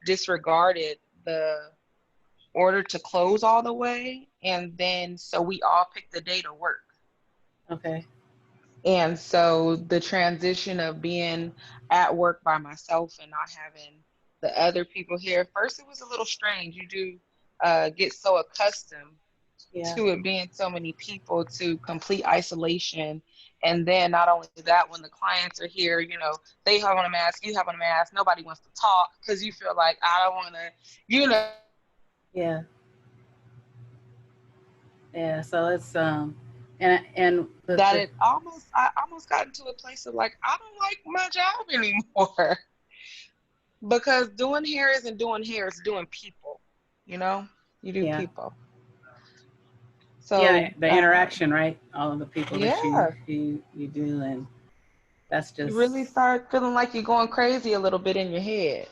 disregarded the order to close all the way. And then, so we all picked the day to work. Okay. And so the transition of being at work by myself and not having the other people here, first it was a little strange. You do get so accustomed Yeah. to it being so many people, to complete isolation. And then not only that, when the clients are here, they have on a mask, you have on a mask, nobody wants to talk because you feel like, I don't want to, Yeah. Yeah. So it's and that I almost got into a place of like, I don't like my job anymore. Because doing hair isn't doing hair, it's doing people, you know? You do yeah. people. Yeah, So, the interaction, right? All of the people that yeah, you do, and that's you really just start feeling like you're going crazy a little bit in your head.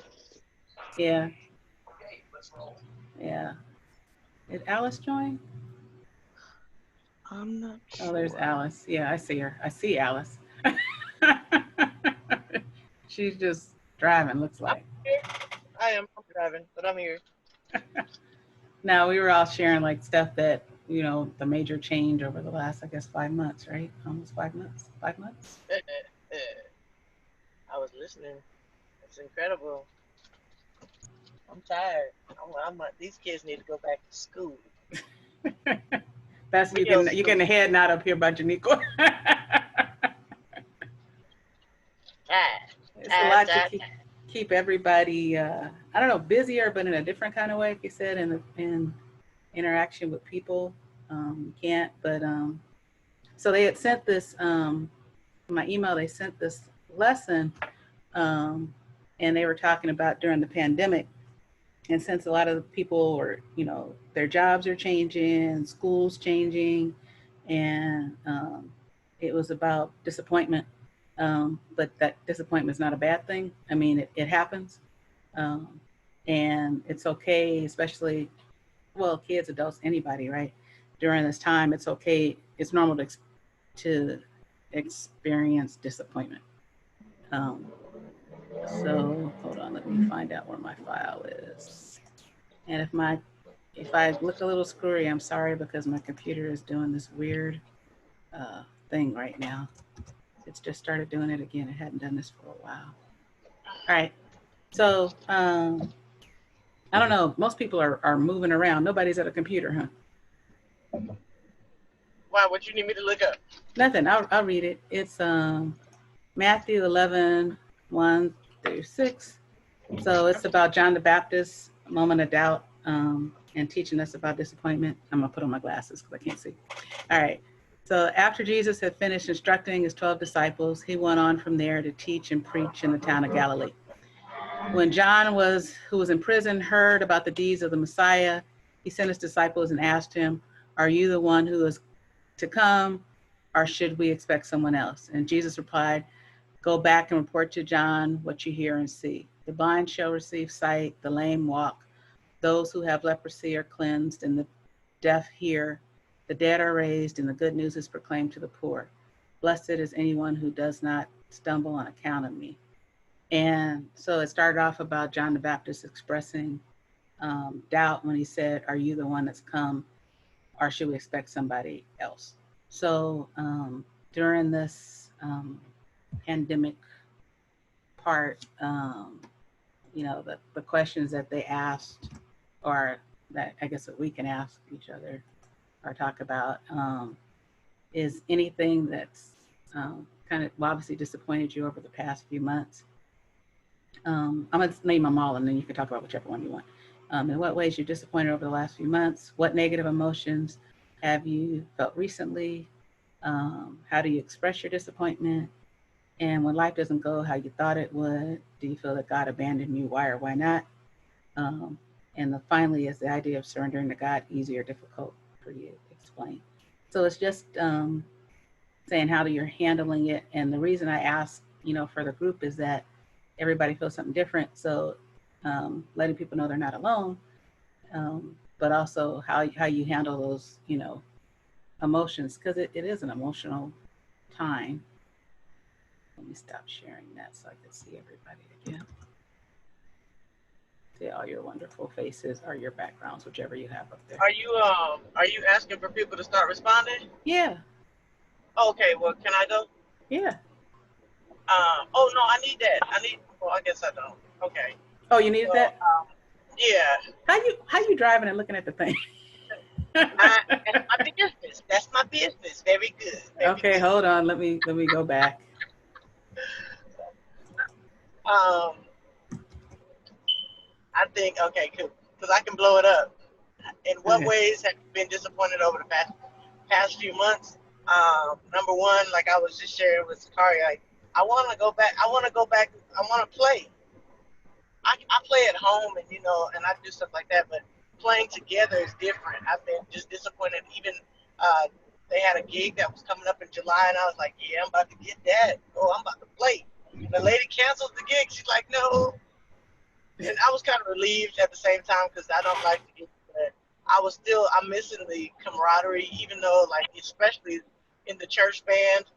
yeah, yeah. Did Alice join? I'm not Oh, there's sure. Alice. Yeah, I see her. I see Alice. She's just driving, looks I'm like. here. I am driving, but I'm here. Now we were all sharing like stuff that, the major change over the last, I guess, 5 months, right? Almost 5 months. 5 months. I was listening. It's incredible. I'm tired. These kids need to go back to school. That's you Real getting you school. getting the head nod up here by Janico. Tired. It's a Tired, lot to tired, keep everybody, I don't know, busier, but in a different kind of way, like you said, in interaction with people. You can't, but so they had sent this, my email, they sent this lesson, and they were talking about during the pandemic. And since a lot of the people were, their jobs are changing, schools changing, and it was about disappointment. But that disappointment is not a bad thing. I mean, it happens. Um, and it's okay, especially, well, kids, adults, anybody, right? During this time, it's okay. It's normal to experience disappointment. Um, so hold on, let me find out where my file is. And if I look a little screwy, I'm sorry because my computer is doing this weird thing right now. It's just started doing it again. It hadn't done this for a while. All right. So I don't know. Most people are moving around. Nobody's at a computer, huh? Why? What you need me to look up? Nothing. I'll read it. It's Matthew 11, 1 through 6. So it's about John the Baptist, moment of doubt, and teaching us about disappointment. I'm going to put on my glasses because I can't see. All right. So after Jesus had finished instructing his 12 disciples, he went on from there to teach and preach in the town of Galilee. When John who was in prison, heard about the deeds of the Messiah, he sent his disciples and asked him, "Are you the one who is to come, or should we expect someone else?" And Jesus replied, "Go back and report to John what you hear and see. The blind shall receive sight, the lame walk, those who have leprosy are cleansed, and the deaf hear, the dead are raised, and the good news is proclaimed to the poor. Blessed is anyone who does not stumble on account of me." And so it started off about John the Baptist expressing doubt when he said, "Are you the one that's come, or should we expect somebody else?" So during this pandemic part, the questions that they asked, or that I guess that we can ask each other or talk about, is anything that's kind of obviously disappointed you over the past few months. I'm going to name them all, and then you can talk about whichever one you want. In what ways you're disappointed over the last few months? What negative emotions have you felt recently? How do you express your disappointment? And when life doesn't go how you thought it would, do you feel that God abandoned you? Why or why not? Finally, is the idea of surrendering to God easy or difficult for you? Explain. So it's just saying how you're handling it. And the reason I ask, for the group is that everybody feels something different. So letting people know they're not alone, but also how you handle those, emotions, because it is an emotional time. Let me stop sharing that so I can see everybody again. See see all your wonderful faces or your backgrounds, whichever you have up there. Are you asking for people to start responding? Yeah. Okay, well, can I go? Yeah. Oh no, I need that. Well, I guess I don't. Okay. Oh, you needed that? Yeah. How you driving and looking at the thing? That's my business. That's my business. Very good. Okay, good. hold on. Let me go back. I think okay, cool. Because I can blow it up. In what Okay. ways have you been disappointed over the past few months? Number one, like I was just sharing with Sakari, like I want to go back. I want to go back. I want to play. I play at home and and I do stuff like that, but playing together is different. I've been just disappointed. Even they had a gig that was coming up in July, and I was like, yeah, I'm about to get that. Oh, I'm about to play. The lady cancels the gig. She's like, no. And I was kind of relieved at the same time because I don't like to get, but I'm missing the camaraderie, even though, like, especially in the church band.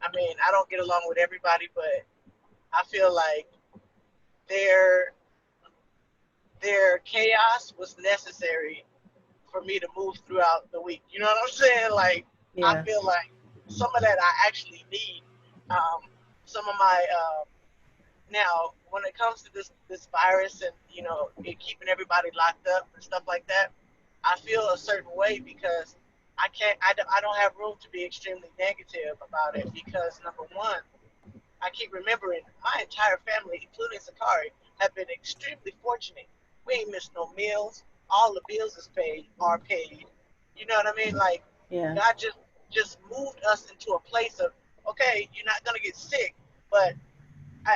I mean, I don't get along with everybody, but I feel like their chaos was necessary for me to move throughout the week. You know what I'm saying? Like, Yeah. I feel like some of that I actually need. Some of my now, when it comes to this virus and it keeping everybody locked up and stuff like that, I feel a certain way because I don't have room to be extremely negative about it because number one, I keep remembering my entire family, including Sakari, have been extremely fortunate. We ain't missed no meals. All the bills are paid. You know what I mean? Like, Yeah. God just moved us into a place of, okay, you're not gonna get sick, but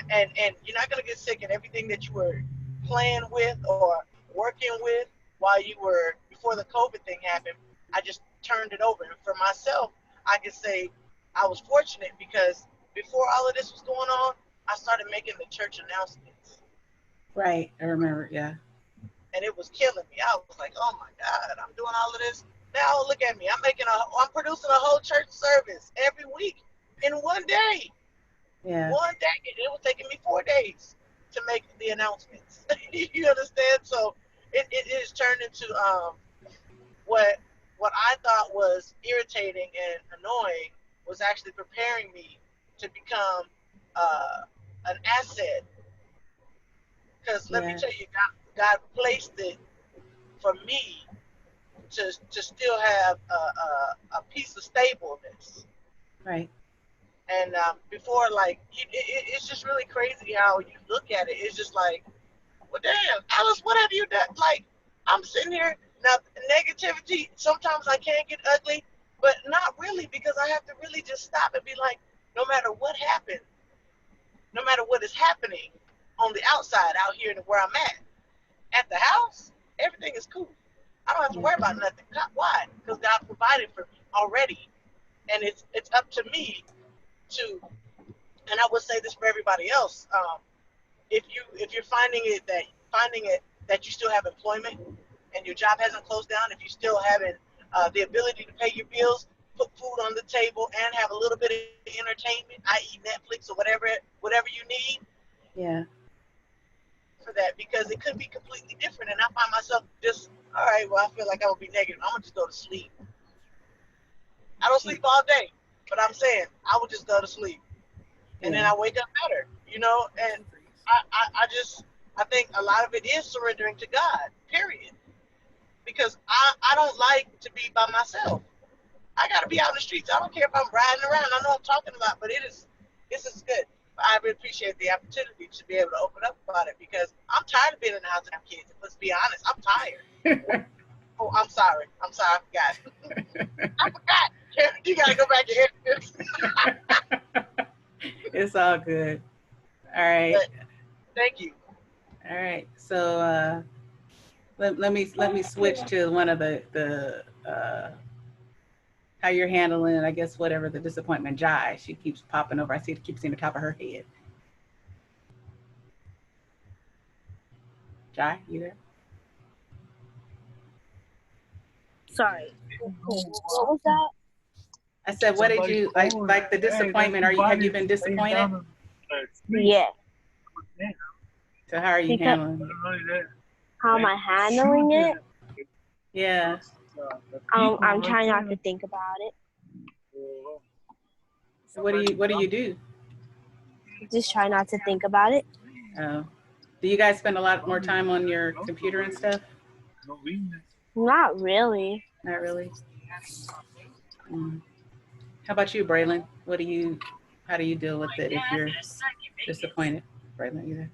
and you're not gonna get sick in everything that you were playing with or working with while you were before the COVID thing happened. I just turned it over, and for myself, I can say I was fortunate because before all of this was going on, I started making the church announcements. Right, I remember, yeah. And it was killing me. I was like, oh my God, I'm doing all of this. Now look at me. I'm producing a whole church service every week in one day. Yeah. One day. It was taking me 4 days to make the announcements. You understand? So it is turned into what I thought was irritating and annoying was actually preparing me to become an asset. Because let me tell you, God placed it for me to still have a piece of stableness. Right. And before, like, it's just really crazy how you look at it. It's just like, well, damn, Alice, what have you done? Like, I'm sitting here now. Negativity. Sometimes I can get ugly, but not really because I have to really just stop and be like, no matter what happened, no matter what is happening on the outside out here where I'm at the house, everything is cool. I don't have to worry about nothing. Why? Because God provided for me already, and it's up to me to. And I would say this for everybody else. If you're finding it that you still have employment and your job hasn't closed down, if you still having the ability to pay your bills, put food on the table, and have a little bit of entertainment, i.e. Netflix or whatever you need. Yeah. For that, because it could be completely different, and I find myself just, all right, well, I feel like I would be negative. I'm gonna just go to sleep. I don't sleep all day, but I'm saying I would just go to sleep, and then I wake up better, and I think a lot of it is surrendering to God, period. Because I don't like to be by myself. I got to be out in the streets. I don't care if I'm riding around. I know I'm talking about, but this is good. I really appreciate the opportunity to be able to open up about it because I'm tired of being in the house and having kids. Let's be honest, I'm tired. Oh, I'm sorry. I forgot. I forgot. You got to go back and edit this. It's all good. All right. But, thank you. All right. So let me switch to one of the how you're handling, I guess, whatever the disappointment. Jai, she keeps popping over. I see it keeps seeing the top of her head. Jai, you there? Sorry. What was that? I said, what did you like the disappointment? Have you been disappointed? Yeah. So how are you handling it? how am I handling it? Yeah. I'm trying not to think about it. What do you do? Just try not to think about it. Oh. Do you guys spend a lot more time on your computer and stuff? Not really. Not really. How about you, Braylon? How do you deal with it if you're disappointed? Braylon, you there?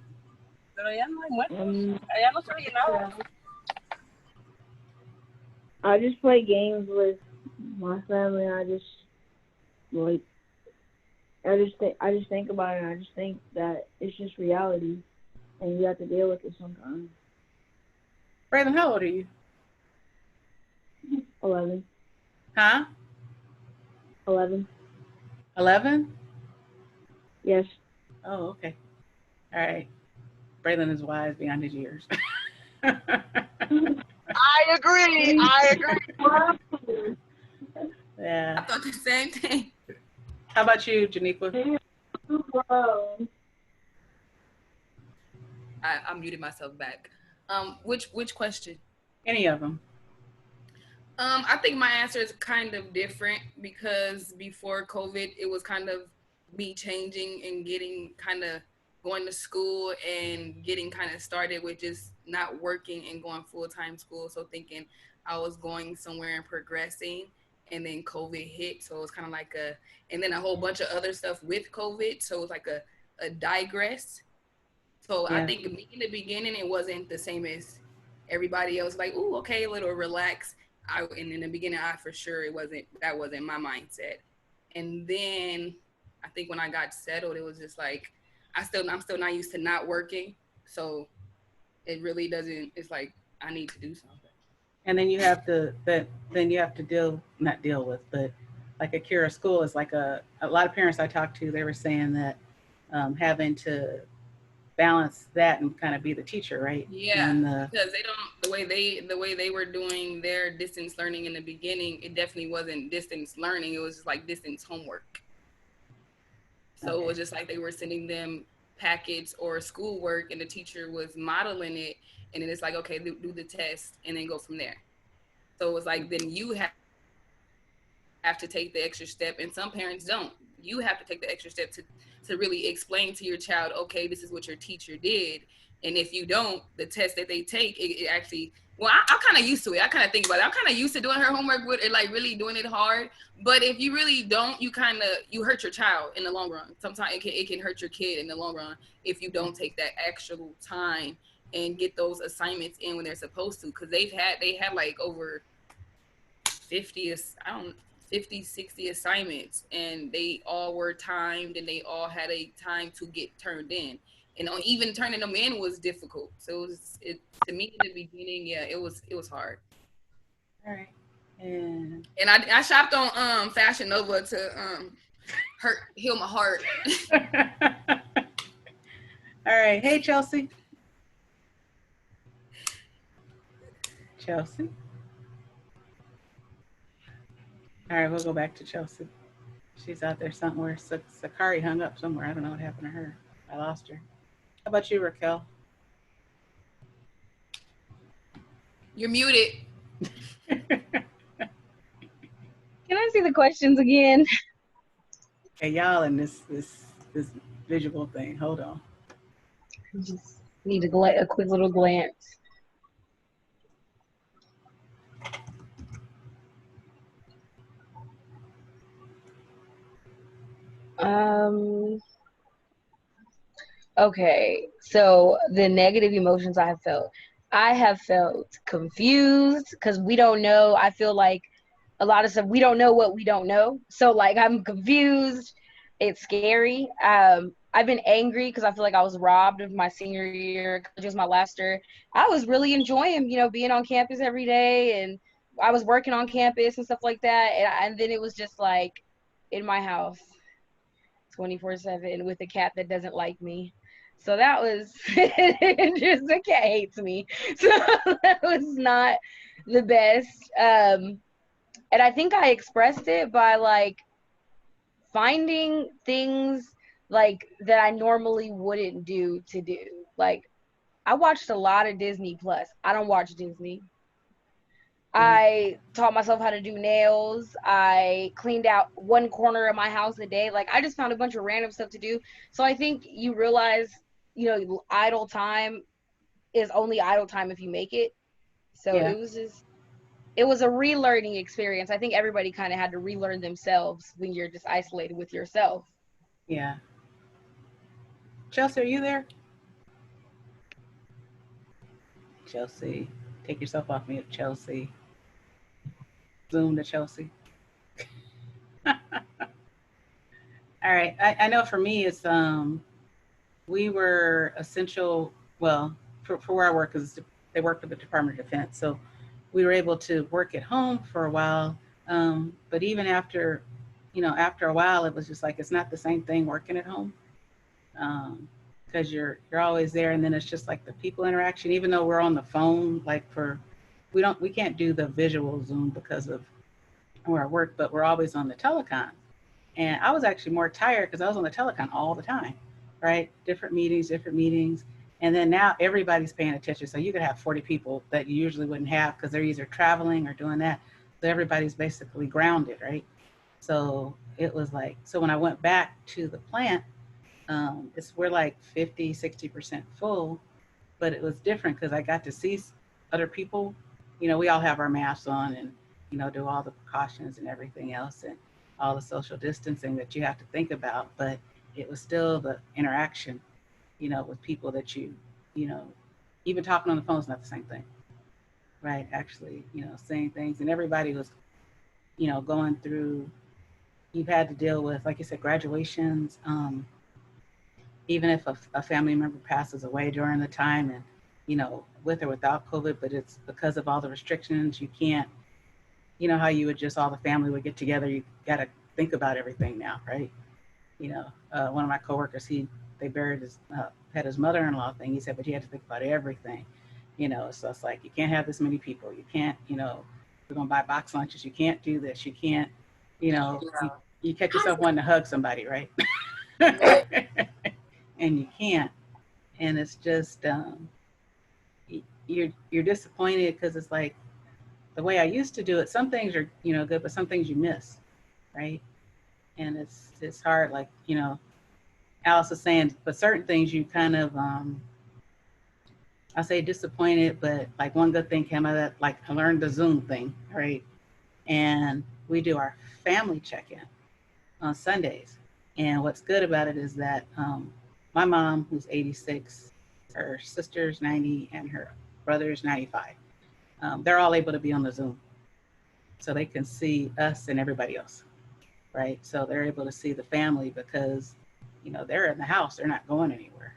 I just play games with my family. I just think about it, and I just think that it's just reality, and you have to deal with it sometimes. Braylon, how old are you? 11. Huh? 11. 11? Yes. Oh, okay. All right. Braylon is wise beyond his years. I agree. Yeah. I thought the same thing. How about you, Janiqua? I muted myself back. Which question? Any of them? I think my answer is kind of different because before COVID, it was kind of me changing and getting kind of going to school and getting kind of started with just not working and going full-time school. So thinking I was going somewhere and progressing, and then COVID hit. So it was kind of like and then a whole bunch of other stuff with COVID. So it was like a digress. So Yeah. I think me in the beginning, it wasn't the same as everybody else. Like, ooh, okay, a little relax. And in the beginning, for sure, that wasn't my mindset. And then I think when I got settled, it was just like, I'm still not used to not working. So it really doesn't, it's like, I need to do something. And then you have to not deal with, but like Akira school is like a lot of parents I talked to, they were saying that having to balance that and kind of be the teacher, right? Yeah, and, because they don't the way they were doing their distance learning in the beginning, it definitely wasn't distance learning. It was just like distance homework. So Okay. It was just like they were sending them packets or schoolwork, and the teacher was modeling it, and then it's like, okay, do the test, and then go from there. So it was like then you have to take the extra step, and some parents don't. You have to take the extra step to really explain to your child, okay, this is what your teacher did. And if you don't, the test that they take, it actually, well, I'm kind of used to it. I kind of think about it. I'm kind of used to doing her homework with it, like really doing it hard. But if you really don't, you hurt your child in the long run. Sometimes it can hurt your kid in the long run if you don't take that actual time and get those assignments in when they're supposed to. Because they had like over 50, 60 assignments, and they all were timed, and they all had a time to get turned in, and even turning them in was difficult. So to me in the beginning, yeah, it was hard. All right. And I shopped on Fashion Nova to heal my heart. all right. Hey, Chelsea. All right, we'll go back to Chelsea. She's out there somewhere. Sakari hung up somewhere. I don't know what happened to her. I lost her. How about you, Raquel? You're muted. Can I see the questions again? Hey, y'all, in this visual thing. Hold on. Just need a quick little glance. Okay, so the negative emotions I have felt confused because we don't know. I feel like a lot of stuff, we don't know what we don't know. So like I'm confused. It's scary. I've been angry because I feel like I was robbed of my senior year. It was my last year. I was really enjoying, being on campus every day, and I was working on campus and stuff like that. And then it was just like in my house 24/7 with a cat that doesn't like me. So that was just, the cat hates me. So that was not the best. And I think I expressed it by like finding things like that I normally wouldn't do to do. Like I watched a lot of Disney Plus. I don't watch Disney. Mm-hmm. I taught myself how to do nails. I cleaned out one corner of my house a day. Like, I just found a bunch of random stuff to do. So I think you realize, idle time is only idle time if you make it. So Yeah. it was a relearning experience. I think everybody kind of had to relearn themselves when you're just isolated with yourself. Yeah. Chelsea, are you there? Chelsea, take yourself off mute, Chelsea. Zoom to Chelsea. All right. I know for me, it's we were essential. Well, for where I work, because they work for the Department of Defense, so we were able to work at home for a while. But even after, after a while, it was just like it's not the same thing working at home, because you're always there, and then it's just like the people interaction. Even though we're on the phone, like we can't do the visual Zoom because of where I work, but we're always on the telecom. And I was actually more tired because I was on the telecom all the time, right? Different meetings. And then now everybody's paying attention. So you could have 40 people that you usually wouldn't have because they're either traveling or doing that. So everybody's basically grounded, right? So it was like, so when I went back to the plant, we're like 50, 60% full, but it was different because I got to see other people. We all have our masks on and, do all the precautions and everything else and all the social distancing that you have to think about. But it was still the interaction, with people that even talking on the phone is not the same thing, right? Actually, saying things, and everybody was, going through, you've had to deal with, like you said, graduations, even if a family member passes away during the time and, with or without COVID, but it's because of all the restrictions, you can't, how you would just, all the family would get together, you got to think about everything now, right? One of my coworkers, they buried had his mother-in-law thing. He said, but he had to think about everything, so it's like, you can't have this many people. You can't, we're going to buy box lunches. You can't do this. You can't, you catch yourself wanting to hug somebody, right? And you can't. And it's just, you're disappointed because it's like the way I used to do it, some things are, good, but some things you miss, right? And it's hard, like, Alice is saying, but certain things you kind of, I say disappointed, but like one good thing came out of that, like I learned the Zoom thing, right? And we do our family check-in on Sundays. And what's good about it is that my mom, who's 86, her sister's 90, and her brother's 95, they're all able to be on the Zoom. So they can see us and everybody else, right? So they're able to see the family because, they're in the house, they're not going anywhere,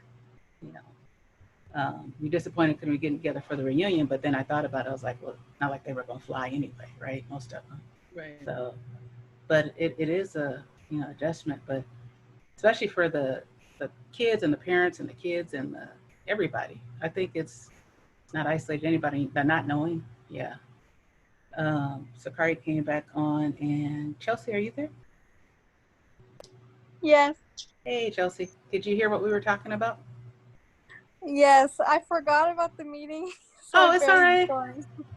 We're disappointed couldn't we get together for the reunion, but then I thought about it, I was like, well, not like they were going to fly anyway, right? Most of them. Right. So, but it is a, adjustment, but especially for the kids and the parents and the kids and everybody. I think it's not isolated anybody, but not knowing. Yeah. Sakari came back on, and Chelsea, are you there? Yes. Hey, Chelsea, did you hear what we were talking about? Yes, I forgot about the meeting. So it's all right.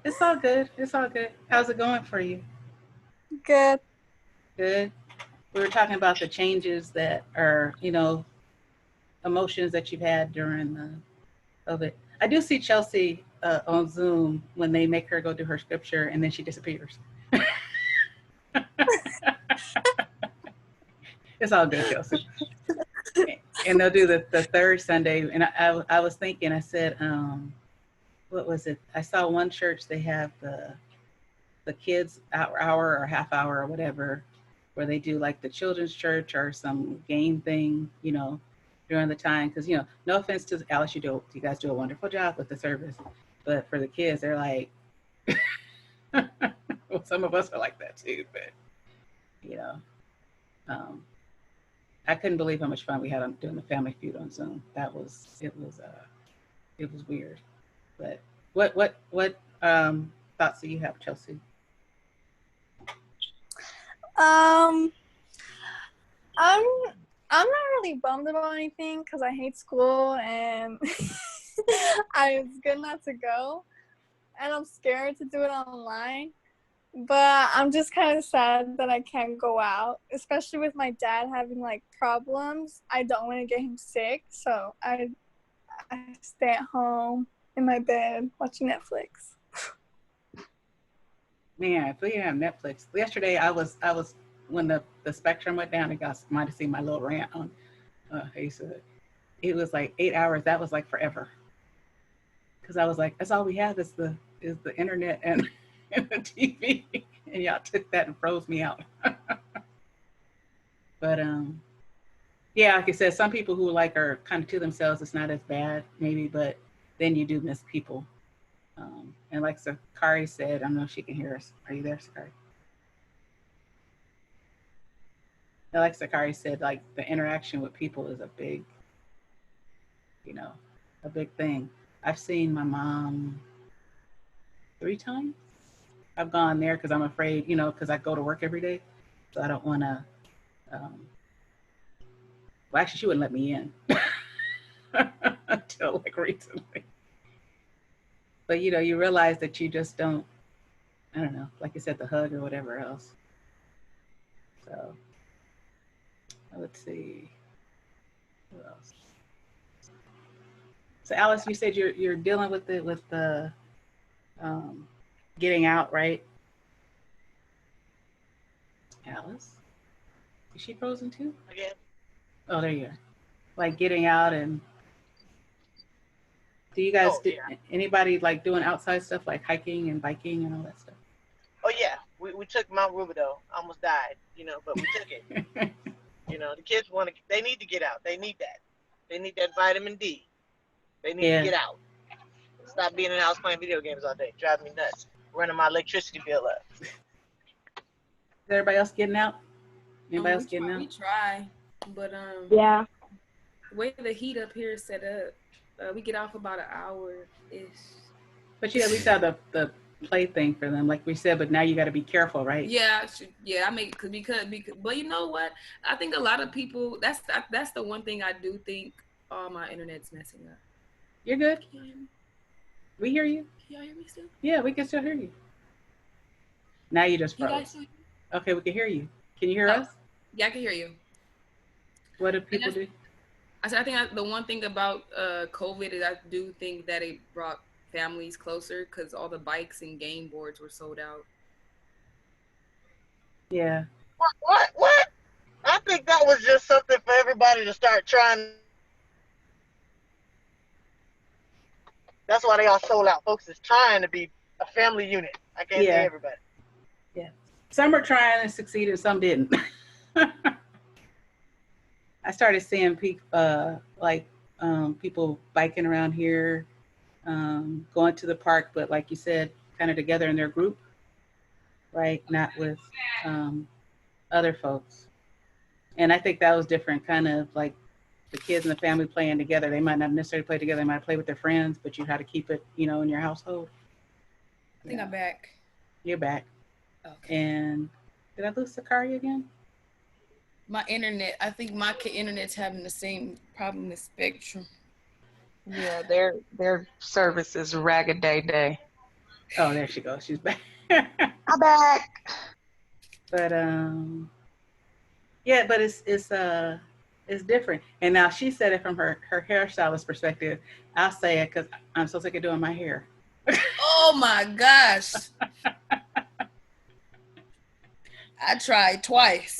It's all good. It's all good. How's it going for you? Good. Good. We were talking about the changes that are, emotions that you've had during the COVID. I do see Chelsea on Zoom when they make her go do her scripture and then she disappears. It's all good, Chelsea. And they'll do the third Sunday. And I was thinking, I said, what was it? I saw one church, they have the kids hour or half hour or whatever, where they do like the children's church or some game thing, during the time. Because, no offense to Alice, you guys do a wonderful job with the service. But for the kids, they're like, well, some of us are like that too, but, I couldn't believe how much fun we had on doing the Family Feud on Zoom. It was weird. But what thoughts do you have, Chelsea? I'm not really bummed about anything because I hate school and It's good not to go, and I'm scared to do it online. But I'm just kind of sad that I can't go out, especially with my dad having like problems. I don't want to get him sick, so I stay at home in my bed watching Netflix. Man, if we have Netflix. Yesterday, I was when the spectrum went down. You guys might have seen my little rant on. He said it was like 8 hours. That was like forever. Because I was like, that's all we have is the internet and, and the TV, and y'all took that and froze me out. But yeah, like I said, some people who like are kind of to themselves, it's not as bad maybe, but then you do miss people. And like Sakari said, I don't know if she can hear us. Are you there, Sakari? And like Sakari said, like the interaction with people is a big, a big thing. I've seen my mom 3 times. I've gone there because I'm afraid, because I go to work every day. So I don't want to, well, actually, she wouldn't let me in until like recently. But, you realize that you just don't, I don't know, like you said, the hug or whatever else. So let's see. What else? So Alice, you said you're dealing with the getting out, right? Alice, is she frozen too? Again. Oh, there you are. Like getting out, and do you guys anybody like doing outside stuff like hiking and biking and all that stuff? Oh yeah, we took Mount Rubidoux. Almost died, but we took it. The kids they need to get out. They need that. They need that vitamin D. They need to get out. Stop being in the house playing video games all day. Driving me nuts. Running my electricity bill up. Is everybody else getting out? Anybody else getting out? We try, but yeah. The way the heat up here is set up, we get off about an hour-ish. But you at least have the play thing for them, like we said. But now you got to be careful, right? Yeah, I make because. But you know what? I think a lot of people. That's the one thing I do think. All my internet's messing up. You're good. Can y'all hear me? We hear you. Can y'all hear me still? Yeah, we can still hear you. Now you just froze. You guys still hear me? Okay, we can hear you. Can you hear us? Yeah, I can hear you. What do people do? I think the one thing about COVID is I do think that it brought families closer because all the bikes and game boards were sold out. Yeah. What? I think that was just something for everybody to start trying. That's why they all sold out. Folks is trying to be a family unit. I can't say everybody. Yeah. Some were trying and succeeded, some didn't. I started seeing people people biking around here, going to the park, but like you said, kind of together in their group, right? Not with other folks. And I think that was different, kind of like the kids and the family playing together. They might not necessarily play together. They might play with their friends, but you had to keep it, in your household. I think I'm back. You're back. Okay. And did I lose Sakari again? My internet, I think my internet's having the same problem as Spectrum. Yeah, their service is ragged day. Oh, there she goes. She's back. I'm back. But yeah, but it's different. And now she said it from her hairstylist perspective. I'll say it because I'm so sick of doing my hair. Oh my gosh. I tried twice.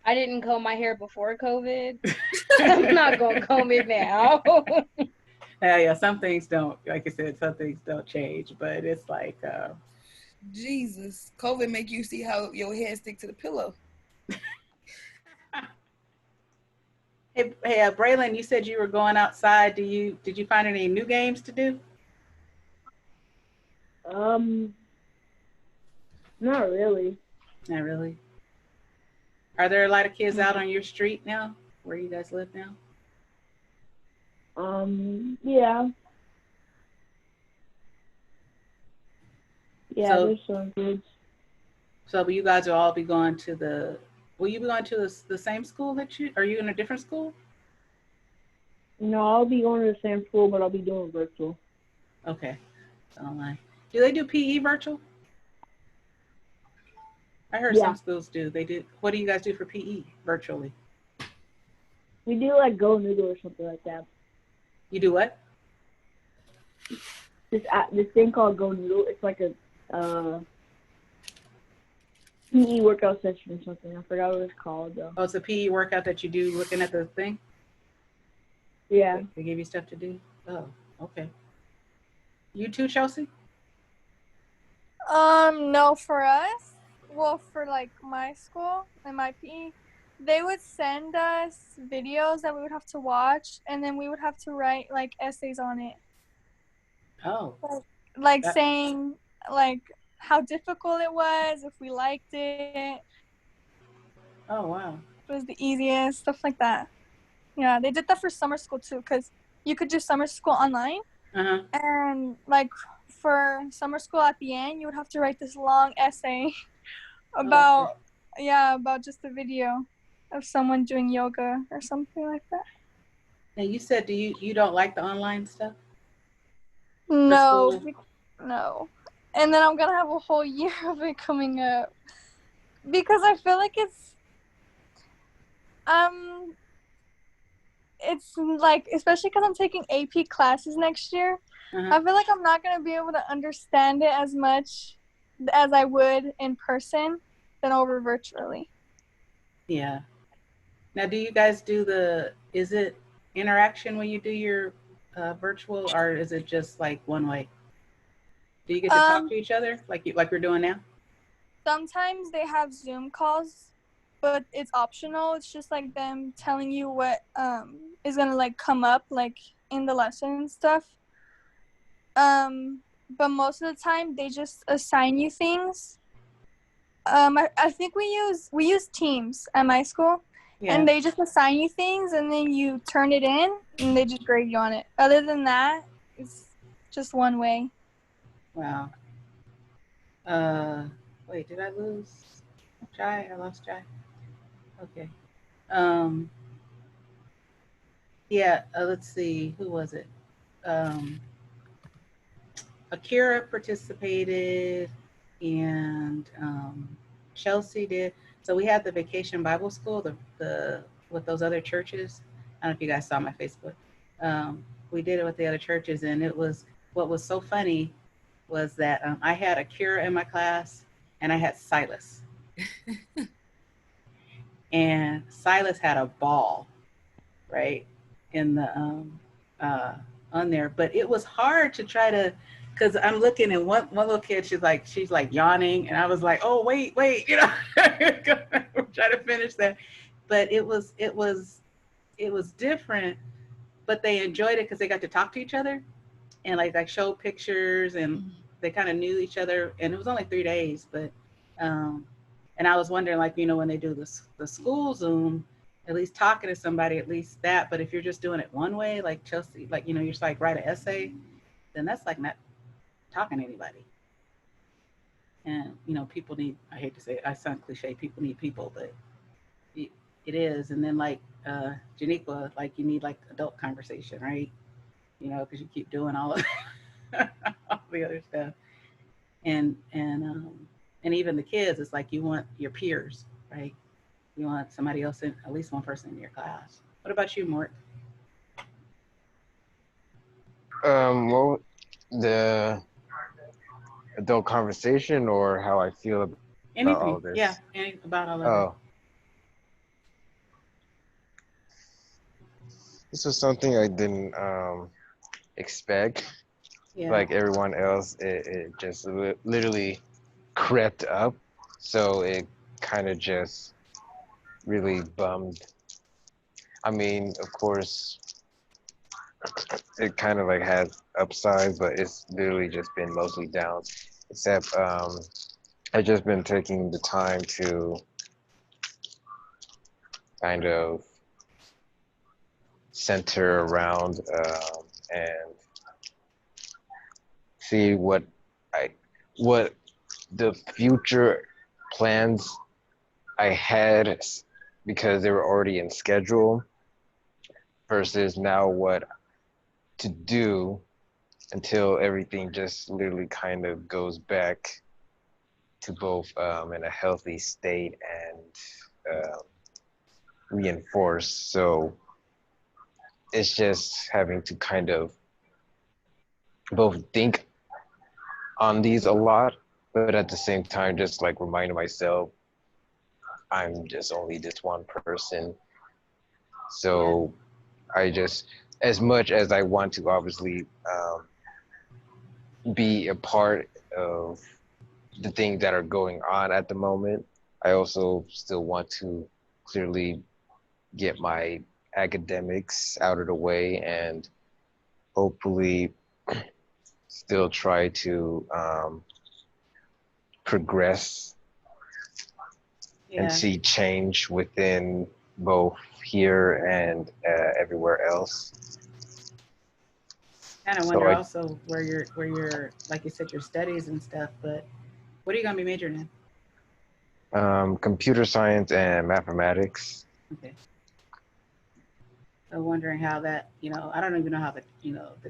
I didn't comb my hair before COVID. I'm not going to comb it now. Yeah, some things don't, like I said, some things don't change, but it's like... Jesus, COVID make you see how your head stick to the pillow. Hey, Braylon, you said you were going outside. Did you find any new games to do? Not really. Not really. Are there a lot of kids out on your street now, where you guys live now? Yeah. Yeah, So, there's some kids. So you guys will all be going to will you be going to the same school are you in a different school? No, I'll be going to the same school, but I'll be doing virtual. Okay. Online. Do they do PE virtual? I heard Yeah. some schools do. They do. What do you guys do for PE virtually? We do like Go Noodle or something like that. You do what? This thing called Go Noodle. It's like a PE workout session or something. I forgot what it's called though. Oh, it's a PE workout that you do looking at the thing? Yeah. They give you stuff to do? Oh, okay. You too, Chelsea? No, for us, well, for like my school and my PE, they would send us videos that we would have to watch, and then we would have to write like essays on it. Oh. Like saying like how difficult it was, if we liked it. Oh, wow. It was the easiest, stuff like that. Yeah, they did that for summer school too, because you could do summer school online. Uh-huh. And like for summer school at the end, you would have to write this long essay about, about just a video of someone doing yoga or something like that. Now you said you don't like the online stuff? No. And then I'm gonna have a whole year of it coming up because I feel like it's like, especially because I'm taking AP classes next year, I feel like I'm not gonna be able to understand it as much as I would in person than over virtually. Yeah. Now, do you guys do is it interaction when you do your virtual, or is it just like one way? Do you get to talk to each other like we're doing now? Sometimes they have Zoom calls, but it's optional. It's just like them telling you what is gonna like come up like in the lesson and stuff. But most of the time they just assign you things. I think we use Teams at my school. Yeah. And they just assign you things, and then you turn it in, and they just grade you on it. Other than that, it's just one way. Wow. Wait, did I lose Jai? I lost Jai. Okay. Yeah. Let's see. Who was it? Akira participated, and Chelsea did. So we had the Vacation Bible School, the with those other churches. I don't know if you guys saw my Facebook. We did it with the other churches, and what was so funny was that I had Akira in my class, and I had Stylist. And Stylist had a ball, right, in the on there. But it was hard to try to, because I'm looking at one little kid, she's like yawning, and I was like, oh wait, you know, try to finish that. But it was different, but they enjoyed it because they got to talk to each other and like show pictures, and they kind of knew each other. And it was only 3 days, but and I was wondering, like, you know, when they do the school Zoom, at least talking to somebody, at least that. But if you're just doing it one way, like Chelsea, like, you know, you're just like write an essay, then that's like not talking to anybody. And, you know, people need, I hate to say it, I sound cliche, people need people, but it is. And then like Janiqua, like you need like adult conversation, right? You know, because you keep doing all of all the other stuff. And even the kids, it's like you want your peers, right? You want somebody else at least one person in your class. What about you, Mort? Well, the adult conversation, or how I feel about all of this? Yeah, about all of it. This was something I didn't expect. Yeah. Like everyone else, it just literally crept up. So it kind of just really bummed. I mean, of course, it kind of like has upsides, but it's literally just been mostly down. Except I've just been taking the time to kind of center around and see what the future plans I had, because they were already in schedule versus now what to do until everything just literally kind of goes back to both in a healthy state and reinforced. So it's just having to kind of both think on these a lot, but at the same time, just like reminding myself, I'm just only this one person. So I just, as much as I want to obviously be a part of the things that are going on at the moment, I also still want to clearly get my academics out of the way and hopefully still try to progress and see change within both here and everywhere else. Kind of wonder also where you're, like you said, your studies and stuff, but what are you gonna be majoring in? Computer science and mathematics. Okay. So wondering how that, I don't even know how the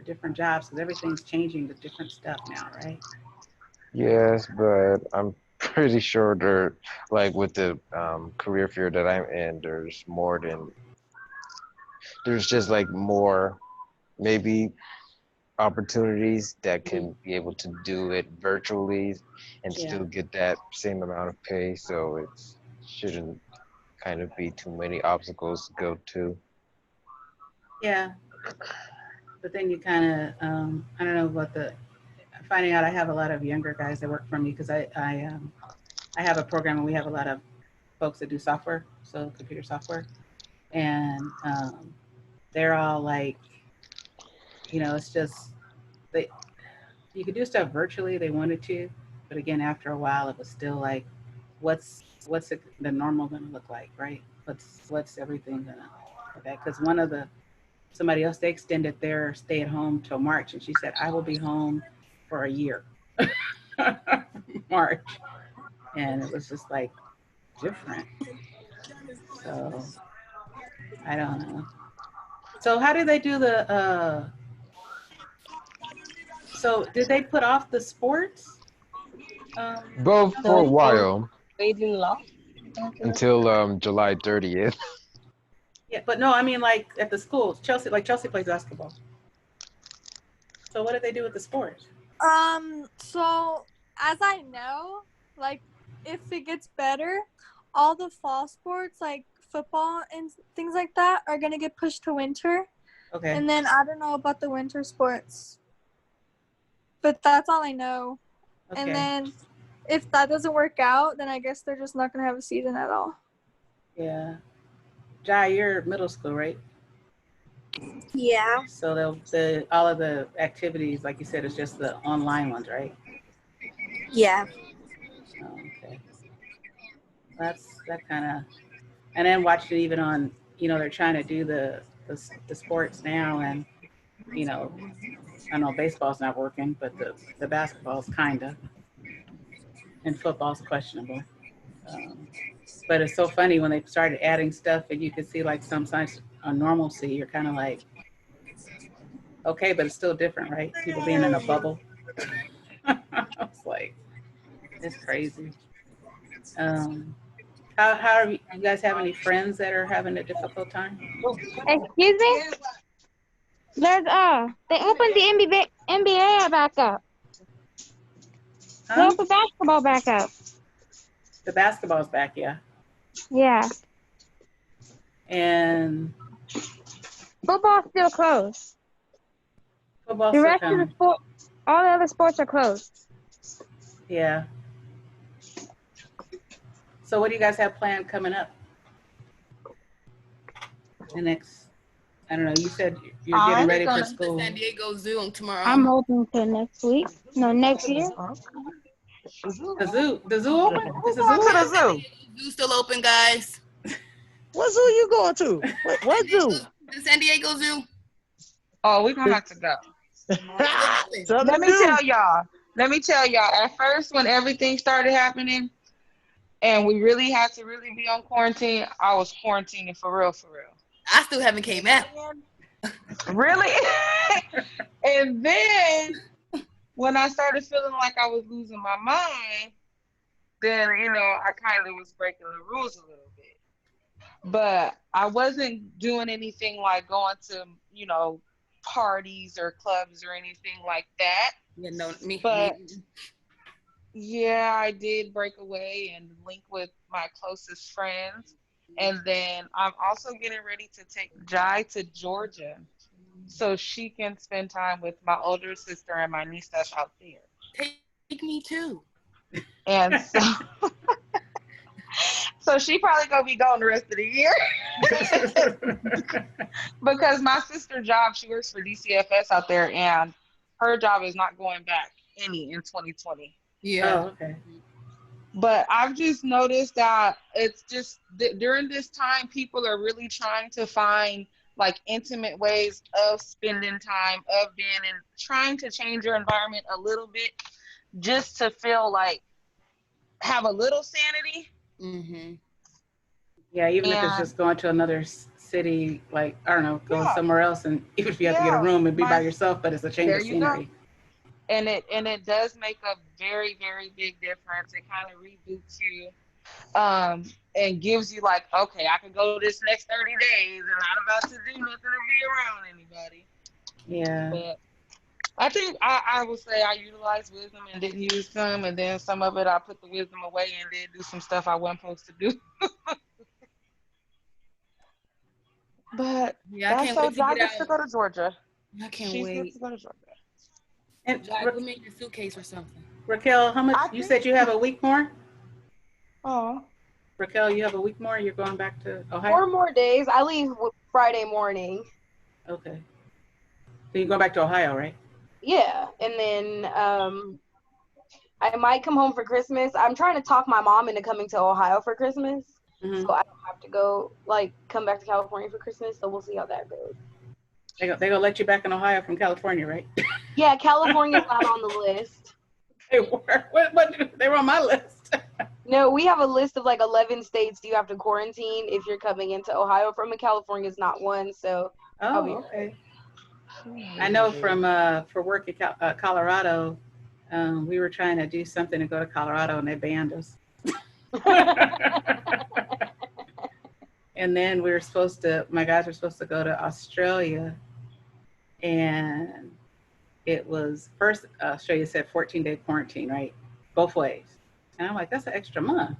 different jobs, because everything's changing to different stuff now, right? Yes, but I'm pretty sure there, like with the career field that I'm in, there's just like more, maybe opportunities that can be able to do it virtually and still get that same amount of pay. So it shouldn't kind of be too many obstacles to go to. Yeah, but then you kind of, I don't know about finding out I have a lot of younger guys that work for me because I have a program and we have a lot of folks that do software, so computer software, and they're all like, it's just you could do stuff virtually. They wanted to, but again, after a while, it was still like, what's the normal going to look like, right? What's everything going to look like? Because somebody else, they extended their stay at home till March, and she said, I will be home for a year. March. And it was just like different. So I don't know. So how did they do so did they put off the sports? Both for a while. Waving law? Until July 30th. Yeah, but no, I mean like at the schools. Chelsea plays basketball. So what did they do with the sports? So as I know, like if it gets better, all the fall sports like football and things like that are gonna get pushed to winter. Okay. And then I don't know about the winter sports, but that's all I know. Okay. And then if that doesn't work out, then I guess they're just not gonna have a season at all. Yeah. Jai, you're middle school, right? Yeah. So all of the activities, like you said, is just the online ones, right? Yeah. Oh, okay. That kind of, and then watched it even on, they're trying to do the sports now, and I know baseball's not working, but the basketball's kind of, and football's questionable. But it's so funny when they started adding stuff and you could see like some signs of normalcy, you're kind of like, okay, but it's still different, right? People being in a bubble. It's like, it's crazy. How are you guys have any friends that are having a difficult time? Excuse me? There's they opened the NBA back up. Huh? They opened basketball back up. The basketball's back, yeah. Yeah. And football's still closed. Football's the rest of the sport, all the other sports are closed. Yeah. So what do you guys have planned coming up? The next, I don't know, you said you're getting ready for school. San Diego Zoo tomorrow. I'm hoping to next week. No, next year. The zoo open? Who's going to the zoo? Zoo still open, guys. What zoo you going to? What zoo? The San Diego Zoo. Oh, we're gonna have to go. Let me tell y'all. At first, when everything started happening, and we really had to be on quarantine, I was quarantining for real. I still haven't came out. Really? And then when I started feeling like I was losing my mind, then, I kind of was breaking the rules a little bit. But I wasn't doing anything like going to, parties or clubs or anything like that. Yeah, no, me. But yeah, I did break away and link with my closest friends. And then I'm also getting ready to take Jai to Georgia so she can spend time with my older sister and my niece that's out there. Take me too. And so she probably gonna be gone the rest of the year. Because my sister's job, she works for DCFS out there, and her job is not going back any in 2020. Yeah. Oh, okay. But I've just noticed that it's just during this time, people are really trying to find like intimate ways of spending time, of being, and trying to change your environment a little bit just to feel like have a little sanity. Mm-hmm. Yeah, even if it's just going to another city, like, I don't know, going somewhere else, and even if you have to get a room and be by yourself, but it's a change of scenery. And it does make a very, very big difference. It kind of reboots you, and gives you like, okay, I can go this next 30 days and not about to do nothing to be around anybody. Yeah. But I think I would say I utilized wisdom and didn't use some, and then some of it I put the wisdom away and did do some stuff I wasn't supposed to do. But yeah, I can't wait Jai gets to go to Georgia. I can't wait. She gets to go to Georgia. And put me in your suitcase or something. Raquel, how much? You said you have a week more? Oh. Raquel, you have a week more? You're going back to Ohio? 4 more days. I leave Friday morning. Okay. So you're going back to Ohio, right? Yeah. And then I might come home for Christmas. I'm trying to talk my mom into coming to Ohio for Christmas. Mm-hmm. So I don't have to go, come back to California for Christmas. So we'll see how that goes. They're going to let you back in Ohio from California, right? Yeah, California's not on the list. They were. They were on my list. No, we have a list of 11 states you have to quarantine if you're coming into Ohio from, and California's not one. So I'll be okay. I know from for work at Colorado, we were trying to do something to go to Colorado and they banned us. And then my guys were supposed to go to Australia, and it was first Australia said 14-day quarantine, right? Both ways. And I'm like, that's an extra month.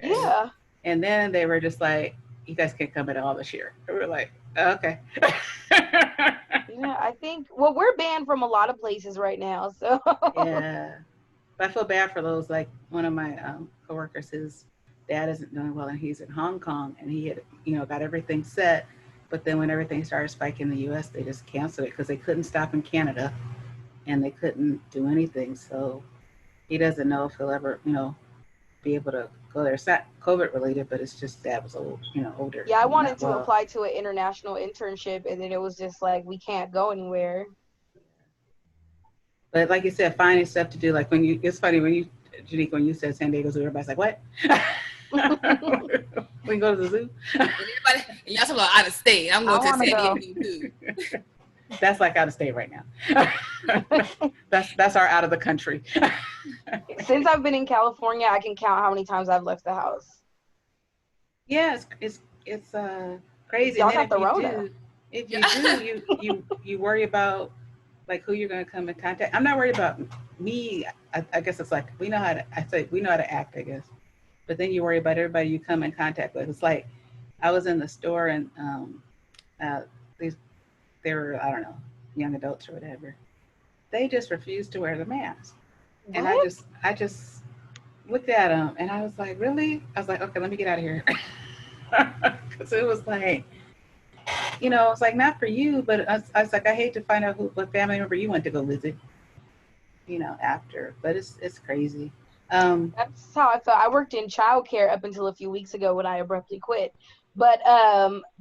Yeah. And then they were just like, you guys can't come at all this year. And we were like, okay. Yeah, I think, we're banned from a lot of places right now, so. Yeah. But I feel bad for those, one of my coworkers, his dad isn't doing well and he's in Hong Kong, and he had, got everything set. But then when everything started spiking in the US, they just canceled it because they couldn't stop in Canada and they couldn't do anything. So he doesn't know if he'll ever, be able to go there. It's not COVID related, but it's just dad was old, older. Yeah, I wanted to apply to an international internship, and then it was just we can't go anywhere. But like you said, finding stuff to do, it's funny when you, Janique, when you said San Diego Zoo, everybody's like, what? We can go to the zoo. Y'all talking about out of state. I'm going to San Diego too. That's out of state right now. That's our out of the country. Since I've been in California, I can count how many times I've left the house. Yeah, it's crazy. Y'all got the Rona. If you do, you worry about who you're going to come in contact. I'm not worried about me. I guess it's we know how to act, I guess. But then you worry about everybody you come in contact with. It's I was in the store and they were, I don't know, young adults or whatever. They just refused to wear the mask. What? And I just looked at them and I was like, really? I was like, okay, let me get out of here. Because it was it's not for you, but I was like, I hate to find out what family member you went to go visit, after. But it's crazy. That's how I felt. I worked in childcare up until a few weeks ago when I abruptly quit. But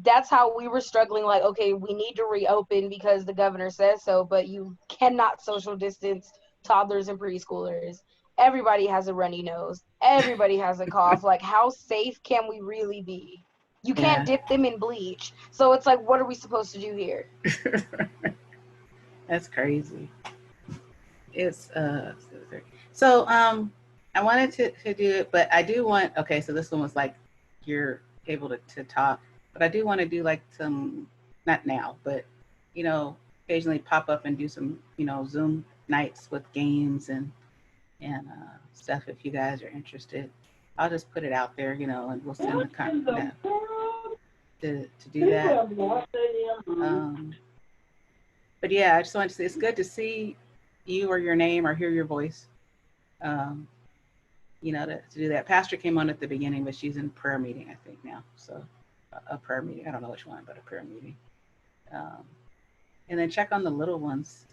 that's how we were struggling. Okay, we need to reopen because the governor says so, but you cannot social distance toddlers and preschoolers. Everybody has a runny nose. Everybody has a cough. How safe can we really be? You can't dip them in bleach. So it's like, what are we supposed to do here? That's crazy. It's so I wanted to do it, but I do want, okay, so this one was like you're able to talk, but I do want to do like some, not now, but you know, occasionally pop up and do some, you know, Zoom nights with games and stuff if you guys are interested. I'll just put it out there, you know, and we'll send the contact to do that. But yeah, I just wanted to say it's good to see you or your name or hear your voice. You know, to do that. Pastor came on at the beginning, but she's in prayer meeting, I think now. So a prayer meeting. I don't know which one, but a prayer meeting. And then check on the little ones.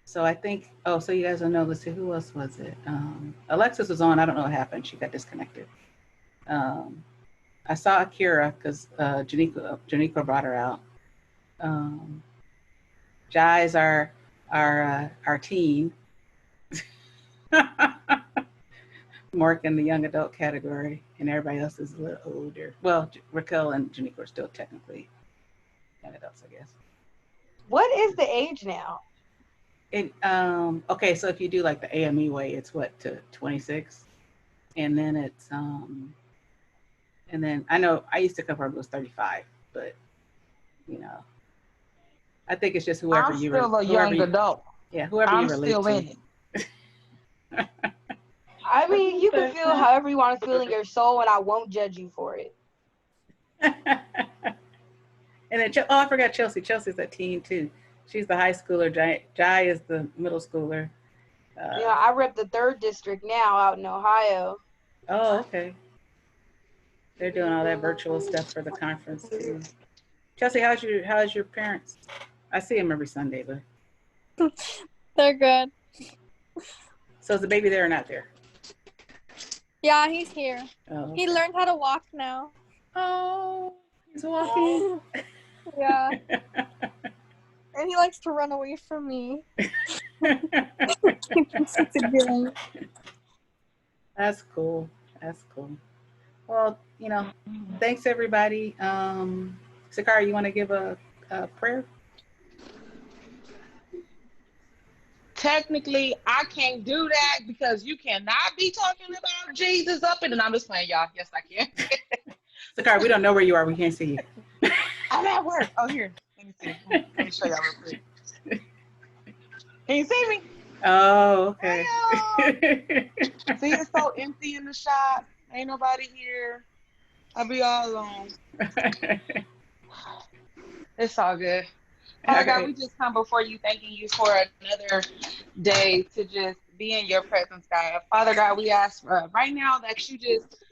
So I think, oh, so you guys don't know, let's see, who else was it? Alexis was on, I don't know what happened. She got disconnected. I saw Akira because Janika brought her out. Jai is our teen. Mark in the young adult category, and everybody else is a little older. Well, Raquel and Janika are still technically young adults, I guess. What is the age now? It okay, so if you do like the AME way, it's what, to 26, and then it's and then I know I used to confirm it was 35, but you know, I think it's just whoever I'm still a young adult. Yeah, whoever I'm you relate still to. in it. I mean, you can feel however you want to feel in your soul, and I won't judge you for it. And then, oh, I forgot Chelsea. Chelsea's a teen too. She's the high schooler. Jai is the middle schooler. You know, I rep the 3rd district now out in Ohio. Oh, okay. They're doing all that virtual stuff for the conference too. Chelsea, how's your parents? I see them every Sunday, but They're good. So is the baby there or not there? Yeah, he's here. Oh, okay. He learned how to walk now. Oh, he's walking. Yeah. And he likes to run away from me. That's cool. That's cool. Well, you know, thanks everybody. Sakara, you want to give a prayer? Technically, I can't do that because you cannot be talking about Jesus up in, and I'm just playing, y'all. Yes, I can. Sakara, we don't know where you are. We can't see you. I'm at work. Oh, here. Let me see. Let me show y'all real quick. Can you see me? Oh, okay. See, it's so empty in the shop. Ain't nobody here. I'll be all alone. It's all good. Father God, we just come before you, thanking you for another day to just be in your presence, God. Father God, we ask right now that you just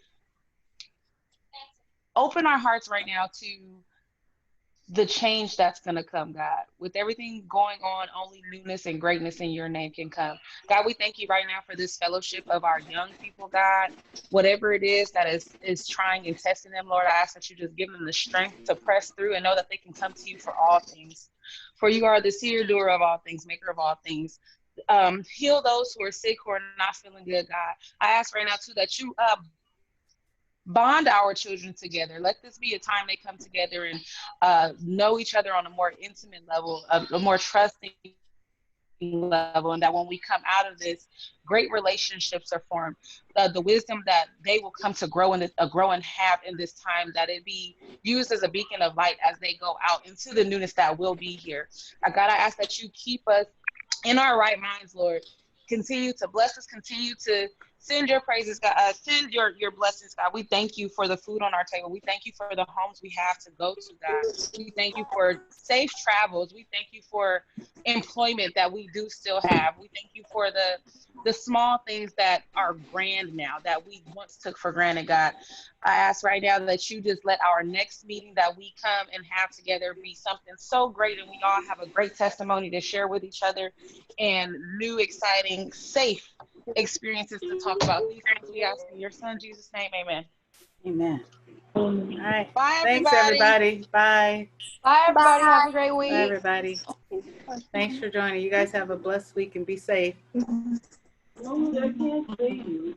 open our hearts right now to the change that's going to come, God. With everything going on, only newness and greatness in your name can come. God, we thank you right now for this fellowship of our young people, God. Whatever it is that is trying and testing them, Lord, I ask that you just give them the strength to press through and know that they can come to you for all things. For you are the seer, doer of all things, maker of all things. Heal those who are sick, who are not feeling good, God. I ask right now, too, that you bond our children together. Let this be a time they come together and know each other on a more intimate level, a more trusting level, and that when we come out of this, great relationships are formed. The wisdom that they will come to grow and have in this time, that it be used as a beacon of light as they go out into the newness that will be here. God, I ask that you keep us in our right minds, Lord. Continue to bless us. Continue to send your praises, God. Send your blessings, God. We thank you for the food on our table. We thank you for the homes we have to go to, God. We thank you for safe travels. We thank you for employment that we do still have. We thank you for the small things that are grand now that we once took for granted, God. I ask right now that you just let our next meeting that we come and have together be something so great, and we all have a great testimony to share with each other and new, exciting, safe experiences to talk about. These things we ask in your son Jesus' name, amen. Amen. All right. Bye, thanks everybody. Bye. Bye everybody. Have a great week. Bye everybody. Thanks for joining. You guys have a blessed week and be safe. I can't see you.